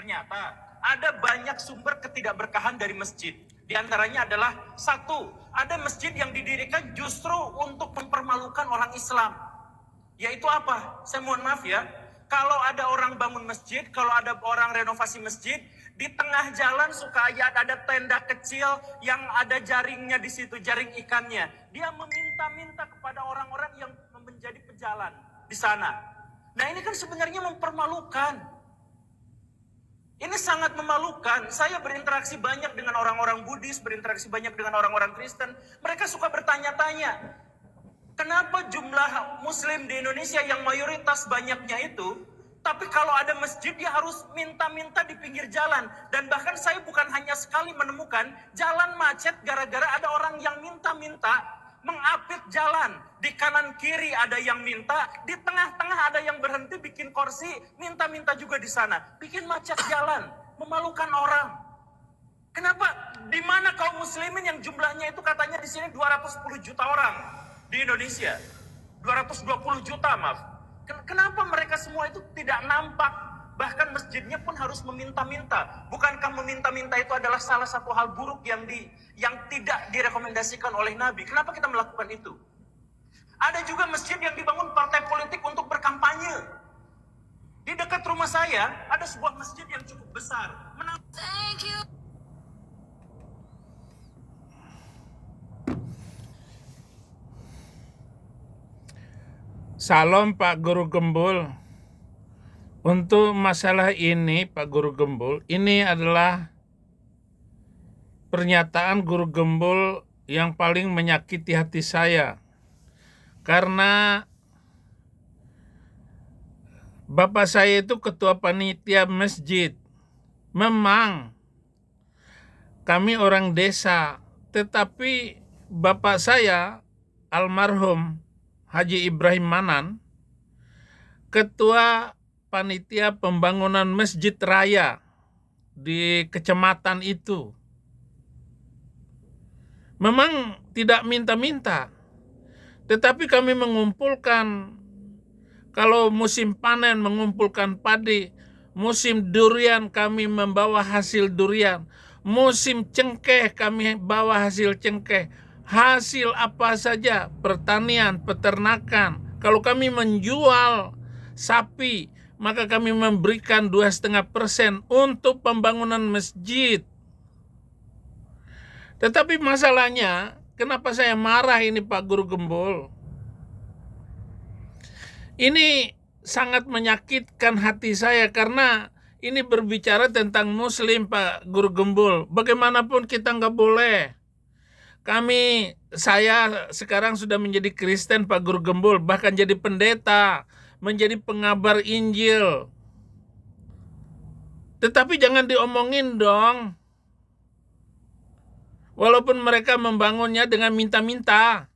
Ternyata ada banyak sumber ketidakberkahan dari masjid. Di antaranya adalah satu, ada masjid yang didirikan justru untuk mempermalukan orang Islam. Yaitu apa? Saya mohon maaf ya. Kalau ada orang bangun masjid, kalau ada orang renovasi masjid, di tengah jalan suka ada tenda kecil yang ada jaringnya di situ, jaring ikannya. Dia meminta-minta kepada orang-orang yang menjadi pejalan di sana. Nah, ini kan sebenarnya mempermalukan. Ini sangat memalukan. Saya berinteraksi banyak dengan orang-orang Buddhis, berinteraksi banyak dengan orang-orang Kristen. Mereka suka bertanya-tanya, kenapa jumlah Muslim di Indonesia yang mayoritas banyaknya itu, tapi kalau ada masjid dia harus minta-minta di pinggir jalan. Dan bahkan saya bukan hanya sekali menemukan jalan macet gara-gara ada orang yang minta-minta mengapit jalan. Di kanan kiri ada yang minta, di tengah-tengah ada yang berhenti bikin kursi, minta-minta juga di sana. Bikin macet jalan, memalukan orang. Kenapa? Di mana kaum muslimin yang jumlahnya itu katanya di sini 210 juta orang di Indonesia. 220 juta, maaf. Kenapa mereka semua itu tidak nampak? Bahkan masjidnya pun harus meminta-minta. Bukankah meminta-minta itu adalah salah satu hal buruk yang tidak direkomendasikan oleh Nabi? Kenapa kita melakukan itu? Ada juga masjid yang dibangun partai politik untuk berkampanye. Di dekat rumah saya ada sebuah masjid yang cukup besar. Thank you. Salam Pak Guru Gembul. Untuk masalah ini Pak Guru Gembul, ini adalah pernyataan Guru Gembul yang paling menyakiti hati saya. Karena bapak saya itu ketua panitia masjid. Memang kami orang desa, tetapi bapak saya almarhum Haji Ibrahim Manan, ketua panitia pembangunan masjid raya di kecamatan itu. Memang tidak minta-minta, tetapi kami mengumpulkan, kalau musim panen mengumpulkan padi, musim durian kami membawa hasil durian, musim cengkeh kami bawa hasil cengkeh, hasil apa saja, pertanian, peternakan. Kalau kami menjual sapi, maka kami memberikan 2,5% untuk pembangunan masjid. Tetapi masalahnya, kenapa saya marah ini Pak Guru Gembul? Ini sangat menyakitkan hati saya karena ini berbicara tentang Muslim Pak Guru Gembul. Bagaimanapun kita nggak boleh. Saya sekarang sudah menjadi Kristen Pak Guru Gembul, bahkan jadi pendeta, menjadi pengabar Injil. Tetapi jangan diomongin dong. Walaupun mereka membangunnya dengan minta-minta.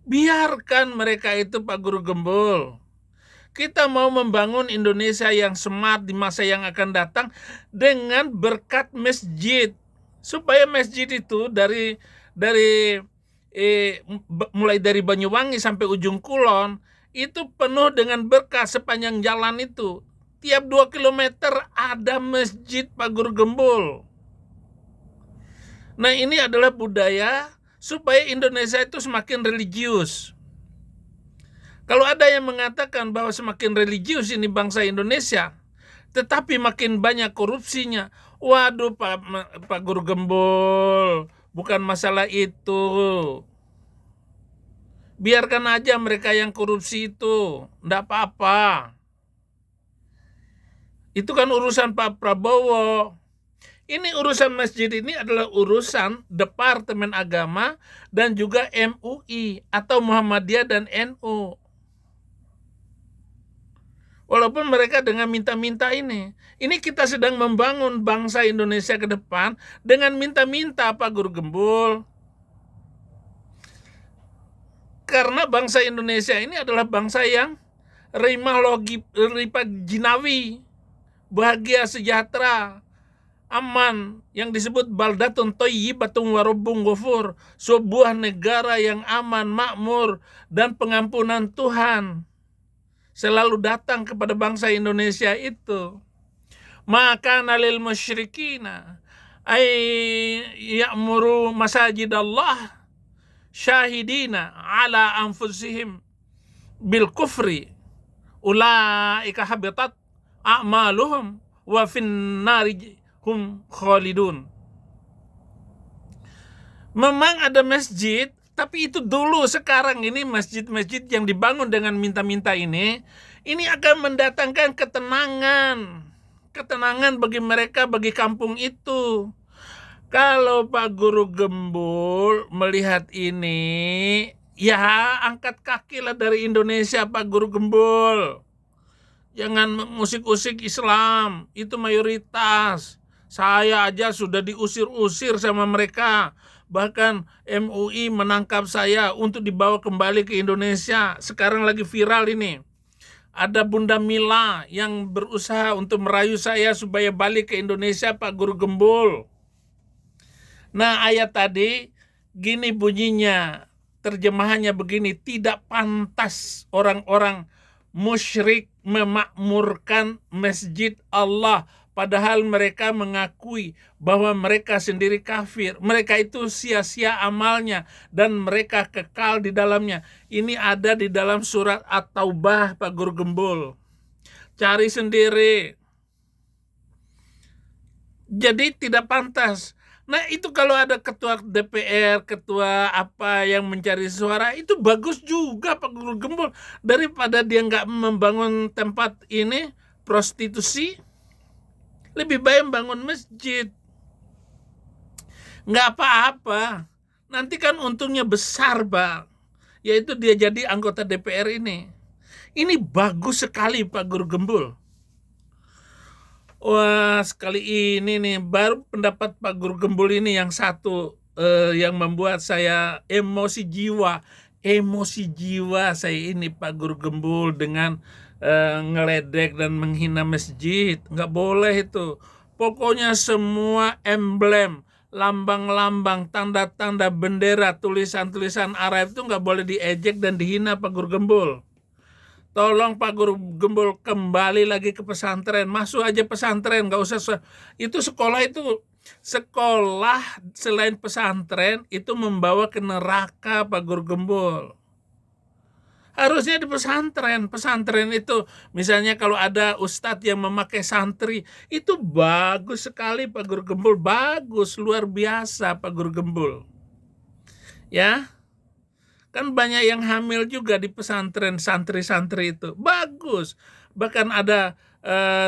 Biarkan mereka itu Pak Guru Gembul. Kita mau membangun Indonesia yang smart di masa yang akan datang dengan berkat masjid. Supaya masjid itu mulai dari Banyuwangi sampai ujung Kulon itu penuh dengan berkah sepanjang jalan itu. Tiap 2 kilometer ada masjid Pak Guru Gembul. Nah, ini adalah budaya supaya Indonesia itu semakin religius. Kalau ada yang mengatakan bahwa semakin religius ini bangsa Indonesia, tetapi makin banyak korupsinya. Waduh Pak Guru Gembul, bukan masalah itu. Biarkan aja mereka yang korupsi itu, enggak apa-apa. Itu kan urusan Pak Prabowo. Ini urusan masjid ini adalah urusan Departemen Agama dan juga MUI atau Muhammadiyah dan NU. Walaupun mereka dengan minta-minta ini kita sedang membangun bangsa Indonesia ke depan dengan minta-minta Pak Guru Gembul. Karena bangsa Indonesia ini adalah bangsa yang ripah jinawi, bahagia, sejahtera, aman, yang disebut baldatun thayyibatun wa rabbun ghafur, sebuah negara yang aman, makmur, dan pengampunan Tuhan selalu datang kepada bangsa Indonesia itu. Maka nalil musyrikina ay ya'muru masajid Allah syahidina ala anfusihim bil kufri ulaika habitat a'maluhum wa finnari hum khalidun. Memang ada masjid, tapi itu dulu. Sekarang ini masjid-masjid yang dibangun dengan minta-minta ini akan mendatangkan ketenangan bagi mereka, bagi kampung itu. Kalau Pak Guru Gembul melihat ini, ya angkat kaki lah dari Indonesia Pak Guru Gembul. Jangan mengusik-usik Islam, itu mayoritas. Saya aja sudah diusir-usir sama mereka. Bahkan MUI menangkap saya untuk dibawa kembali ke Indonesia. Sekarang lagi viral ini. Ada Bunda Mila yang berusaha untuk merayu saya supaya balik ke Indonesia, Pak Guru Gembul. Nah, ayat tadi gini bunyinya, terjemahannya begini, tidak pantas orang-orang musyrik memakmurkan masjid Allah, padahal mereka mengakui bahwa mereka sendiri kafir. Mereka itu sia-sia amalnya dan mereka kekal di dalamnya. Ini ada di dalam surat At-Taubah, Pak Guru Gembul. Cari sendiri. Jadi tidak pantas. Nah, itu kalau ada ketua DPR, ketua apa yang mencari suara, itu bagus juga Pak Guru Gembul. Daripada dia nggak membangun tempat ini prostitusi, lebih baik bangun masjid. Nggak apa-apa. Nanti kan untungnya besar, Pak. Yaitu dia jadi anggota DPR ini. Ini bagus sekali Pak Guru Gembul. Wah, sekali ini nih baru pendapat Pak Guru Gembul ini yang satu yang membuat saya emosi jiwa saya ini Pak Guru Gembul dengan ngeledek dan menghina masjid. Nggak boleh itu. Pokoknya semua emblem, lambang-lambang, tanda-tanda bendera, tulisan-tulisan Arab itu nggak boleh diejek dan dihina Pak Guru Gembul. Tolong Pak Guru Gembul kembali lagi ke pesantren, masuk aja pesantren, nggak usah itu sekolah selain pesantren itu membawa ke neraka Pak Guru Gembul. Harusnya di pesantren itu misalnya kalau ada ustadz yang memakai santri itu bagus sekali Pak Guru Gembul, bagus luar biasa Pak Guru Gembul. Ya. Kan banyak yang hamil juga di pesantren, santri-santri itu. Bagus. Bahkan ada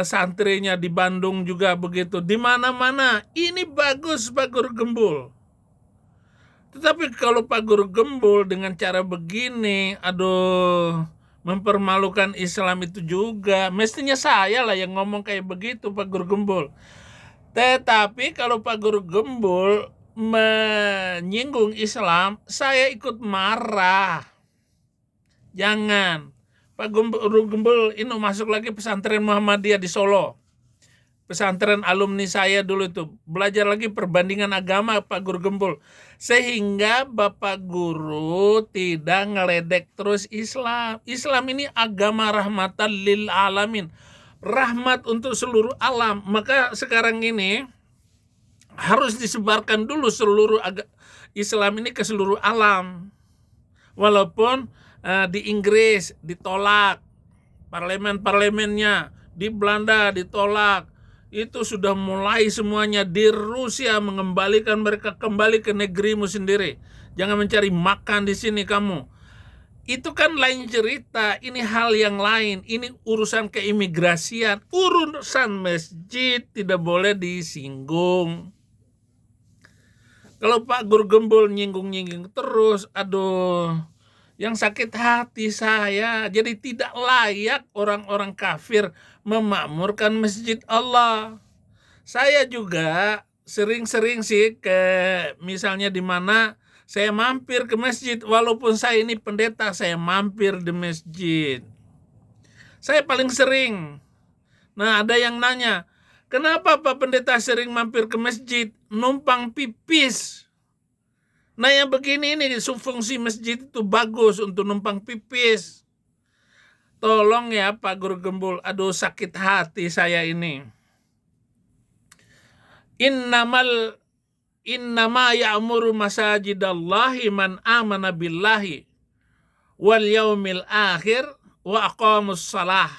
santrinya di Bandung juga begitu. Di mana-mana. Ini bagus Pak Guru Gembul. Tetapi kalau Pak Guru Gembul dengan cara begini, mempermalukan Islam itu juga. Mestinya saya lah yang ngomong kayak begitu Pak Guru Gembul. Tetapi kalau Pak Guru Gembul menyinggung Islam, saya ikut marah. Jangan. Pak Guru Gembul ini masuk lagi pesantren Muhammadiyah di Solo. Pesantren alumni saya dulu itu. Belajar lagi perbandingan agama Pak Guru Gembul. Sehingga Bapak Guru tidak ngeledek terus Islam. Islam ini agama rahmatan lil alamin. Rahmat untuk seluruh alam. Maka sekarang ini harus disebarkan dulu seluruh Islam ini ke seluruh alam. Walaupun di Inggris ditolak, parlemennya, di Belanda ditolak, itu sudah mulai semuanya. Di Rusia mengembalikan mereka kembali ke negerimu sendiri. Jangan mencari makan di sini kamu. Itu kan lain cerita, ini hal yang lain, ini urusan keimigrasian, urusan masjid tidak boleh disinggung. Kalau Pak Guru Gembul nyinggung-nyinggung terus, yang sakit hati saya. Jadi tidak layak orang-orang kafir memakmurkan masjid Allah. Saya juga sering-sering sih misalnya di mana saya mampir ke masjid, walaupun saya ini pendeta, saya mampir di masjid. Saya paling sering. Nah, ada yang nanya, kenapa Pak Pendeta sering mampir ke masjid? Numpang pipis. Nah, yang begini ini fungsi masjid itu bagus untuk numpang pipis. Tolong ya Pak Guru Gembul, sakit hati saya ini. innamal innama ya'muru masajidallahi man amana billahi wal yaumil akhir wa aqamus salah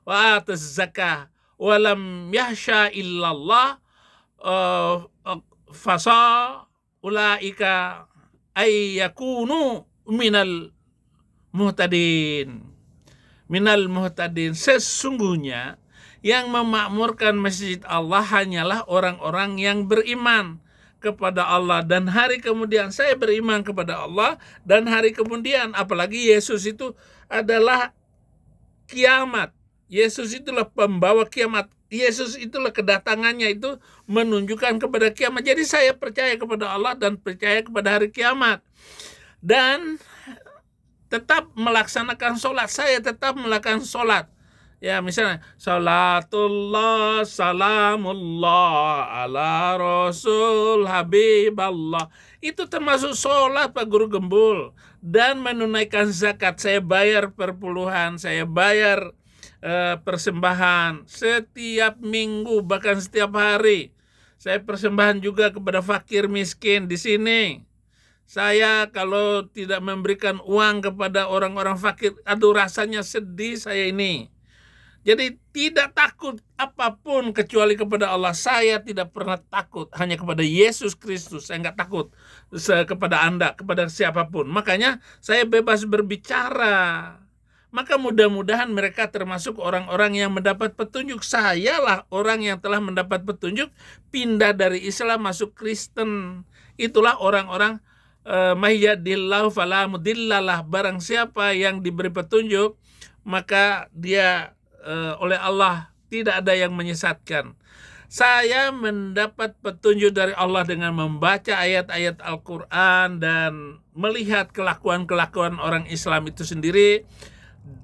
wa ataz zakah wa lam yahsha illallah fasa ulaika ay yakunu muhtadin minal muhtadin. Sesungguhnya yang memakmurkan masjid Allah hanyalah orang-orang yang beriman kepada Allah dan hari kemudian. Saya beriman kepada Allah dan hari kemudian, apalagi Yesus itu adalah kiamat. Yesus itulah pembawa kiamat. Yesus itulah kedatangannya itu menunjukkan kepada kiamat. Jadi saya percaya kepada Allah dan percaya kepada hari kiamat. Dan tetap melaksanakan sholat. Saya tetap melakukan sholat. Ya, misalnya salatullah salamullah ala rasul habiballah. Itu termasuk sholat, Pak Guru Gembul. Dan menunaikan zakat. Saya bayar perpuluhan, saya bayar persembahan setiap minggu, bahkan setiap hari. Saya persembahan juga kepada fakir miskin di sini. Saya kalau tidak memberikan uang kepada orang-orang fakir, aduh rasanya sedih saya ini. Jadi tidak takut apapun kecuali kepada Allah. Saya tidak pernah takut, hanya kepada Yesus Kristus. Saya nggak takut kepada Anda, kepada siapapun. Makanya saya bebas berbicara. Maka mudah-mudahan mereka termasuk orang-orang yang mendapat petunjuk. Sayalah orang yang telah mendapat petunjuk, pindah dari Islam masuk Kristen. Itulah orang-orang mayyadillahu fala mudillalah. Barang siapa yang diberi petunjuk, maka dia oleh Allah tidak ada yang menyesatkan. Saya mendapat petunjuk dari Allah dengan membaca ayat-ayat Al-Quran dan melihat kelakuan-kelakuan orang Islam itu sendiri,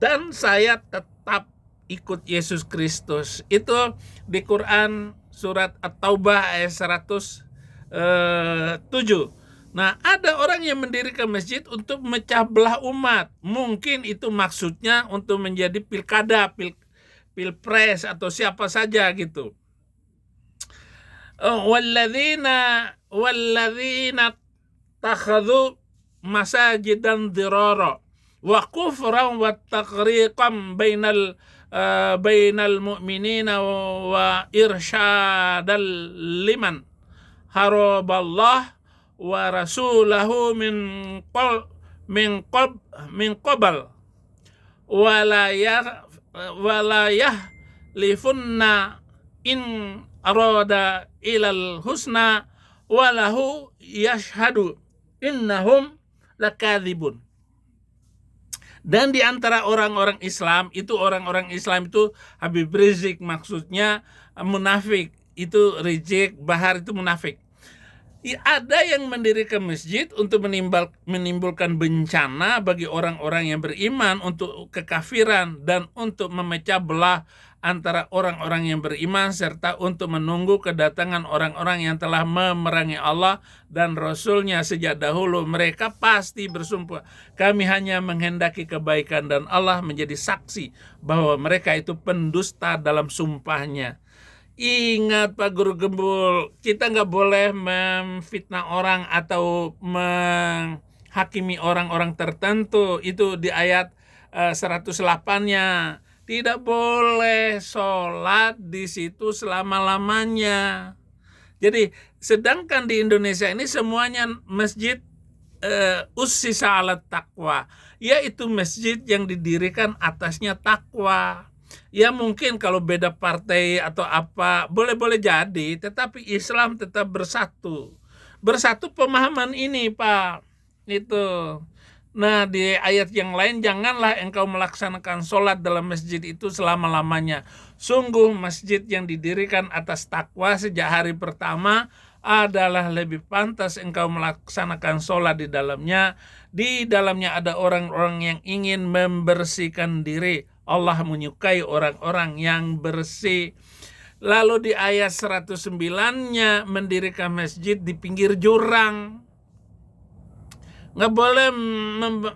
dan saya tetap ikut Yesus Kristus. Itu di Quran surat At-Taubah ayat 107. Nah, ada orang yang mendirikan masjid untuk memecah belah umat. Mungkin itu maksudnya untuk menjadi pilkada, pilpres atau siapa saja gitu. Walladzina takhadhu masajidan dirara wa kufran wa taqriqan bainal mu'minina wa irsyadal liman haraballah wa rasulahu min qabl walayah lifunna in arada ilal husna walahu yashhadu innahum lakadzibun. Dan di antara orang-orang Islam itu, Habib Rizik maksudnya munafik. Itu Rizik Bahar itu munafik. Ada yang mendirikan masjid untuk menimbulkan bencana bagi orang-orang yang beriman, untuk kekafiran dan untuk memecah belah antara orang-orang yang beriman, serta untuk menunggu kedatangan orang-orang yang telah memerangi Allah dan Rasul-Nya sejak dahulu. Mereka pasti bersumpah, kami hanya menghendaki kebaikan, dan Allah menjadi saksi bahwa mereka itu pendusta dalam sumpahnya. Ingat Pak Guru Gembul, kita nggak boleh memfitnah orang atau menghakimi orang-orang tertentu. Itu di ayat 108-nya. Tidak boleh sholat di situ selama-lamanya. Jadi sedangkan di Indonesia ini semuanya masjid ussisa ala taqwa, yaitu masjid yang didirikan atasnya takwa. Ya mungkin kalau beda partai atau apa boleh-boleh jadi, tetapi Islam tetap bersatu pemahaman ini Pak. Itu. Nah, di ayat yang lain, janganlah engkau melaksanakan sholat dalam masjid itu selama-lamanya. Sungguh masjid yang didirikan atas takwa sejak hari pertama adalah lebih pantas engkau melaksanakan sholat di dalamnya. Di dalamnya ada orang-orang yang ingin membersihkan diri. Allah menyukai orang-orang yang bersih. Lalu di ayat 109-nya mendirikan masjid di pinggir jurang. Nggak boleh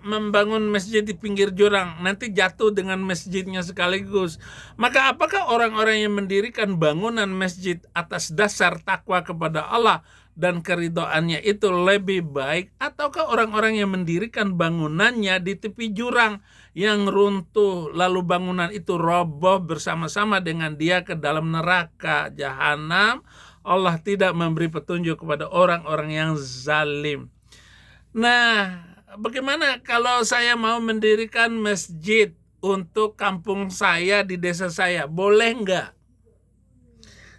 membangun masjid di pinggir jurang, nanti jatuh dengan masjidnya sekaligus. Maka apakah orang-orang yang mendirikan bangunan masjid atas dasar takwa kepada Allah dan keridhoannya itu lebih baik, ataukah orang-orang yang mendirikan bangunannya di tepi jurang yang runtuh lalu bangunan itu roboh bersama-sama dengan dia ke dalam neraka jahanam? Allah tidak memberi petunjuk kepada orang-orang yang zalim. Nah, bagaimana kalau saya mau mendirikan masjid untuk kampung saya di desa saya? Boleh nggak?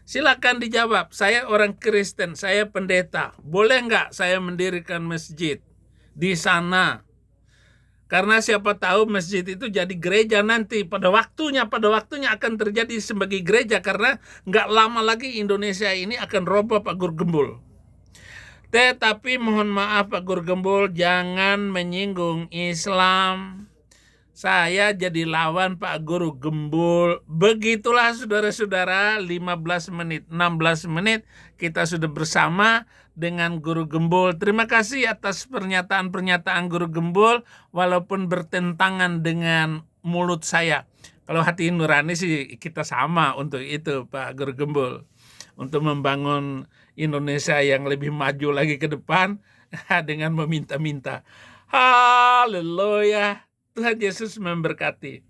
Silakan dijawab. Saya orang Kristen, saya pendeta. Boleh nggak saya mendirikan masjid di sana? Karena siapa tahu masjid itu jadi gereja nanti. Pada waktunya akan terjadi sebagai gereja. Karena nggak lama lagi Indonesia ini akan roboh Pak Gur Gembul. Tetapi mohon maaf Pak Gur Gembul, jangan menyinggung Islam. Saya jadi lawan Pak Guru Gembul. Begitulah saudara-saudara, 15 menit, 16 menit kita sudah bersama dengan Guru Gembul. Terima kasih atas pernyataan-pernyataan Guru Gembul walaupun bertentangan dengan mulut saya. Kalau hati nurani sih kita sama untuk itu Pak Guru Gembul. Untuk membangun Indonesia yang lebih maju lagi ke depan dengan meminta-minta. Haleluya. Tuhan Yesus memberkati.